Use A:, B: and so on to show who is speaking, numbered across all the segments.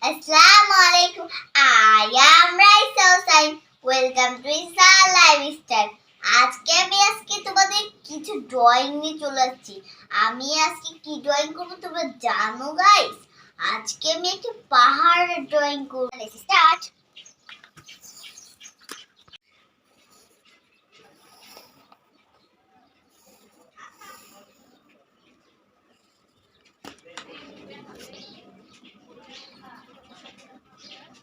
A: Assalamualaikum. I am Raisa. Welcome to Raisa Lifestyle. আজকে তোমাদের কিছু ড্রয়িং নিয়ে চলে আসছি। আমি আজকে কি ড্রয়িং করব তোমরা জানো গাইস? আজকে আমি একটা পাহাড়ের ড্রয়িং করব। Let's start.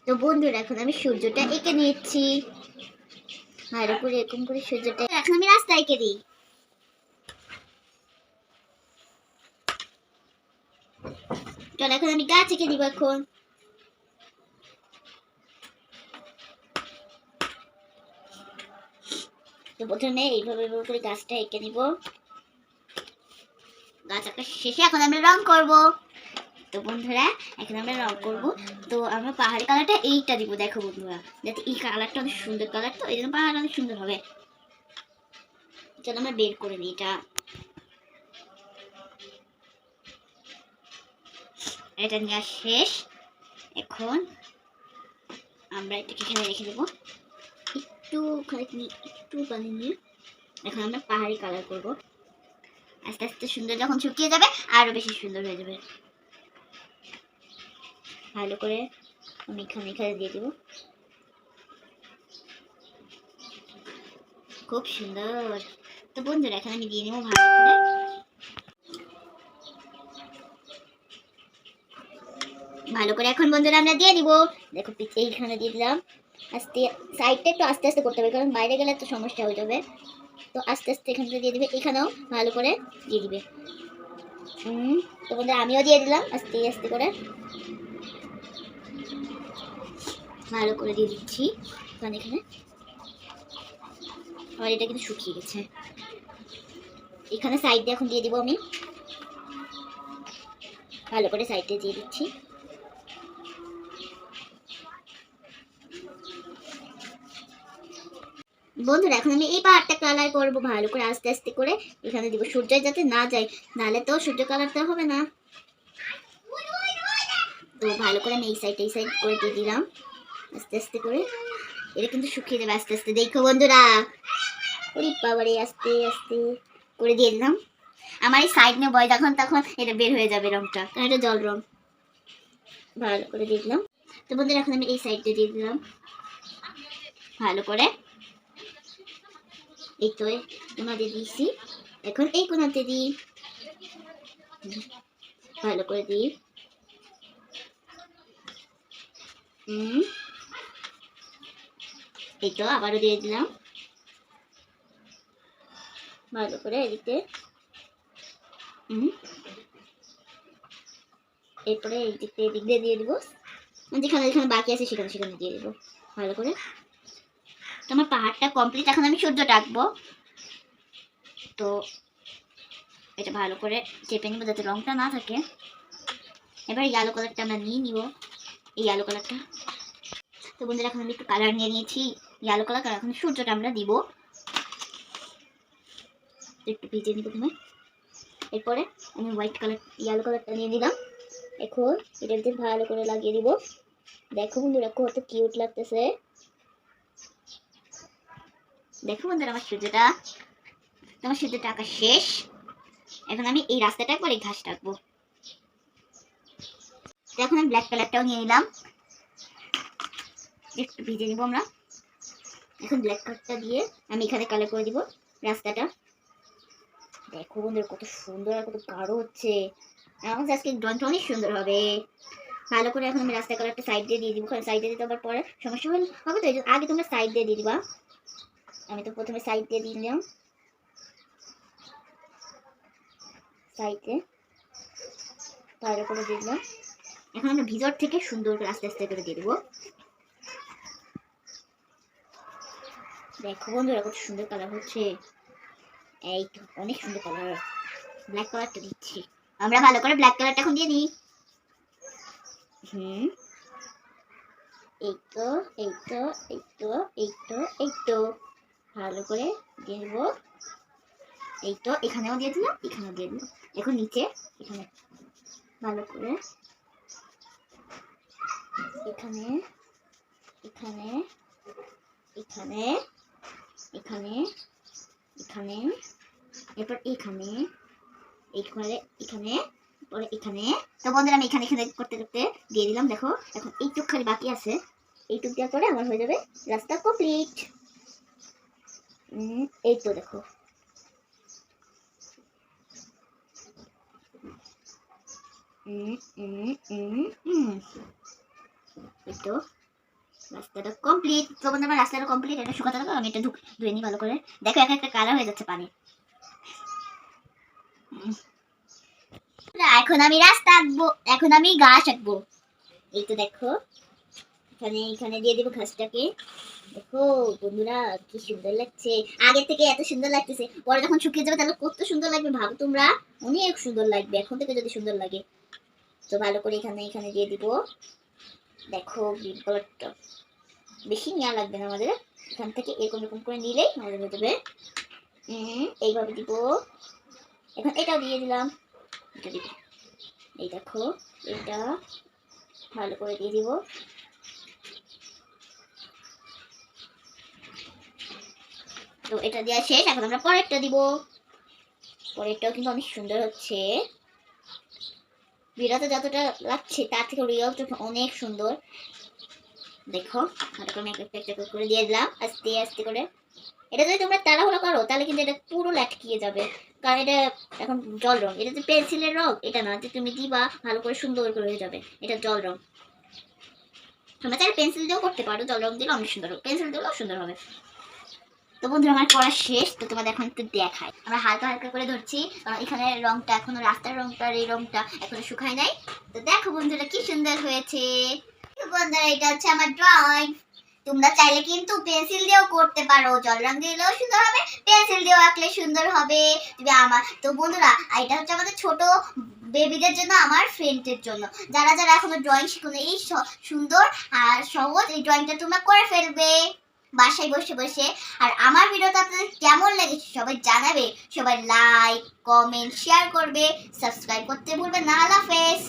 A: তো বন্ধুরা এখন আমি সূর্যটা এঁকে নিচ্ছি আর উপরে এরকম করে সূর্যটা এখন আমি রাস্তা এঁকে দিই। চল এখন আমি গাছ এঁকে দিব। এখন তো প্রথমে এইভাবে করে গাছটা এঁকে নিব। গাছ আঁকা শেষে এখন আমরা রং করব। তো বন্ধুরা এখন আমরা রং করবো। তো আমরা পাহাড়ি কালারটা এইটা দিব। দেখো বন্ধুরা, যাতে এই কালারটা অনেক সুন্দর কালার, তো এই জন্য পাহাড় অনেক সুন্দর হবে। চলো আমরা বের করে নিই এটা। এটা নেওয়া শেষ। এখন আমরা এটাকে এখানে রেখে দেবো। একটু পানি নিয়ে এখন আমরা পাহাড়ি কালার করব। আস্তে আস্তে সুন্দর যখন শুকিয়ে যাবে আরো বেশি সুন্দর হয়ে যাবে। ভালো করে আমি এখানে দিয়ে দেব। খুব সুন্দর। তো বন্ধুরা এখন আমি দিয়ে নেবো ভালো করে এখন বন্ধুরা আমরা দিয়ে দিব। দেখো পিছে এইখানে দিয়ে দিলাম। আস্তে সাইডটা একটু আস্তে আস্তে করতে হবে, কারণ বাইরে গেলে তো সমস্যা হয়ে যাবে। তো আস্তে আস্তে এখান থেকে দিয়ে দিবে। এখানেও ভালো করে দিয়ে দিবে। তো বন্ধুরা আমিও দিয়ে দিলাম আস্তে আস্তে করে। ভালো করে দিয়ে দিচ্ছি। কারণ এখানে আর এটা কিন্তু শুকিয়ে গেছে। এখানে সাইড দিয়ে এখন দিয়ে দিব আমি। ভালো করে সাইড দিয়ে দিয়ে দিচ্ছি। বন্ধুরা এখন আমি এই পাহাড়টা কালার করবো ভালো করে আস্তে আস্তে করে। এখানে দিব সূর্য যাতে না যায়, নাহলে তো সূর্য কালারটা হবে না। তো ভালো করে আমি এই সাইড করে দিয়ে দিলাম আস্তে আস্তে করে। এটা কিন্তু শুকিয়ে যাবে আস্তে আস্তে। দেখো বন্ধুরা, ওরে বাবারে, আস্তে আস্তে করে দিয়ে দিলাম। আমার এই সাইড নিয়ে বয় তখন এটা বের হয়ে যাবে রংটা, কারণ এটা জল রং। ভালো করে দিয়ে দিলাম। তো বন্ধুরা এখন আমি এই সাইডে দিয়ে দিলাম ভালো করে। এই তো কোনাতে দিয়েছি। এখন এই কোনাতে দিই, ভালো করে দিই। এই তো আবারও দিয়ে দিলাম ভালো করে এদিকে। এরপরে এই দিক দিয়ে দিয়ে দিব। যেখানে যেখানে বাকি আছে সেখানে দিয়ে দেবো ভালো করে। তোমার পাহাড়টা কমপ্লিট। এখন আমি সূর্যটা আঁকবো। তো এটা ভালো করে চেপে নিব যাতে রংটা না থাকে। এবার ইয়েলো কালারটা আমরা নিয়ে নিব, এই ইয়েলো কালারটা। তো বন্ধুরা এখন আমি একটু কালার নিয়ে নিয়েছি ইয়েলো কালার। এখন সূর্যটা আমরা দিব। একটু ভিজে নিব প্রথমে। এরপরে আমি হোয়াইট কালার ইয়েলো কালারটা নিয়ে দিলাম। এখন এটা দিয়ে ভালো করে লাগিয়ে দিব। দেখো বন্ধুরা কত কিউট লাগতেছে। দেখো বন্ধুরা আমার সূর্যটা আঁকা শেষ। এখন আমি এই রাস্তাটা করে ঘাসটা আঁকবো। এখন আমি ব্ল্যাক কালারটাও নিয়ে নিলাম। একটু ভিজে নিব আমরা। এখন ব্ল্যাক কালারটা দিয়ে আমি এখানে কালার করে দিব রাস্তাটা। দেখো বন্ধুরা কত সুন্দর আর কত গাঢ় হচ্ছে। আমার আজকে ড্রয়িংটা অনেক সুন্দর হবে। ভালো করে এখন আমি রাস্তা কালারটা সাইড দিয়ে দিয়ে দিব। কারণ সাইড দিয়ে দিতে আবার পরে সমস্যা হবে, তো এই জন্য আগে তোমরা সাইড দিয়ে দিবা। আমি তো প্রথমে সাইড দিয়ে দিলাম, সাইডে ভালো করে দিয়ে দিলাম। এখন আমরা ভিতর থেকে সুন্দর করে আস্তে আস্তে করে দিয়ে দেবো। দেখো বন্ধুরা কত সুন্দর কালার হচ্ছে। এই তো অনেক সুন্দর কালার। ব্ল্যাক কালারটা দিচ্ছি আমরা। ভালো করে ব্ল্যাক কালারটা এখন দিয়ে দিই। এই তো এই তো এই তো এই তো এই তো ভালো করে দিয়ে দেবো। এই তো এখানেও দিয়ে দিলাম, এখানেও দিয়ে দিলাম। এখন নিচে এখানে ভালো করে এখানে এখানে এখানে এখানে এখানে এরপর এখানে এখানে এখানে পরে এখানে। তো বন্ধুরা আমি এখানে এখানে করতে করতে দিয়ে দিলাম। দেখো এখন এইটুক খালি বাকি আছে, এইটুক দেওয়ার পরে আমার হয়ে যাবে রাস্তা কমপ্লিট। এই তো দেখো এই তো রাস্তাটা কমপ্লিট। তো বন্ধুরা আমার রাস্তাটা কমপ্লিট। এটা শুকাতে হবে, আমি এটা ধুয়ে নিই ভালো করে। দেখো এক একটা কালার হয়ে যাচ্ছে পানি। এখন আমি রাস্তা আঁকবো, এখন আমি গাছ আঁকবো। এই তো দেখো এখানে এখানে দিয়ে দেবো ঘাসটাকে। দেখো বন্ধুরা কি সুন্দর লাগছে, আগে থেকে এত সুন্দর লাগতেছে, পরে যখন শুকিয়ে যাবে তাহলে কত সুন্দর লাগবে ভাবো তোমরা, অনেক সুন্দর লাগবে এখন থেকে যদি সুন্দর লাগে। তো ভালো করে এখানে এখানে দিয়ে দিব। দেখো গ্রিন কালারটা বেশি নেওয়া লাগবে না আমাদের, এখান থেকে এরকম এরকম করে নিলেই আমাদের হয়ে যাবে। এইভাবে দিব। এখন এটাও দিয়ে দিলাম, এটা দিব। এই দেখো এটা ভালো করে দিয়ে দিব। তো এটা দেওয়া শেষ, এখন আমরা পরেরটা দিব। পরেরটাও কিন্তু অনেক সুন্দর হচ্ছে, ভিডিওতে যতটা লাগছে তার থেকে রিয়েলটা অনেক সুন্দর। দেখো ভালো করে আমি একটা একটা করে দিয়ে দিলাম আস্তে আস্তে করে। এটা যদি তোমরা তাড়াহুড়ো করো তাহলে কিন্তু এটা পুরো লাটকিয়ে যাবে, কারণ এটা এখন জল রং, এটা যে পেন্সিলের রং এটা না, যে তুমি দিবা ভালো করে সুন্দর করে হয়ে যাবে। এটা জল রং, তোমরা চাইলে পেন্সিল দিয়েও করতে পারো, জল রং দিলে অনেক সুন্দর হবে, পেন্সিল দিলেও সুন্দর হবে। তো বন্ধুরা আমার পড়া শেষ, তো তোমাদের এখন একটু দেখাই। আমরা হালকা হালকা করে ধরছি কারণ এখানে রংটা এখনো রাস্তার রংটা এই রংটা এখনো শুকায় নাই। তো দেখো বন্ধুরা কি সুন্দর হয়েছে। বন্ধুরা এটা হচ্ছে আমার ড্রয়িং, তোমরা চাইলে কিন্তু পেন্সিল দিয়েও করতে পারো, জল রং দিলেও সুন্দর হবে, পেন্সিল দিয়েও আঁকলে সুন্দর হবে। আমার তো বন্ধুরা এটা হচ্ছে আমাদের ছোট বেবিদের জন্য, আমার ফ্রেন্ডের জন্য, যারা যারা এখনো ড্রয়িং শিখুন, এই সুন্দর আর সহজ এই ড্রয়িংটা তোমরা করে ফেলবে বাসায় বসে বসে। আর আমার ভিডিওটা আপনাদের কেমন লেগেছে সবাই জানাবে, সবাই লাইক কমেন্ট শেয়ার করবে, সাবস্ক্রাইব করতে ভুলবে না। আল্লাহ হাফেজ।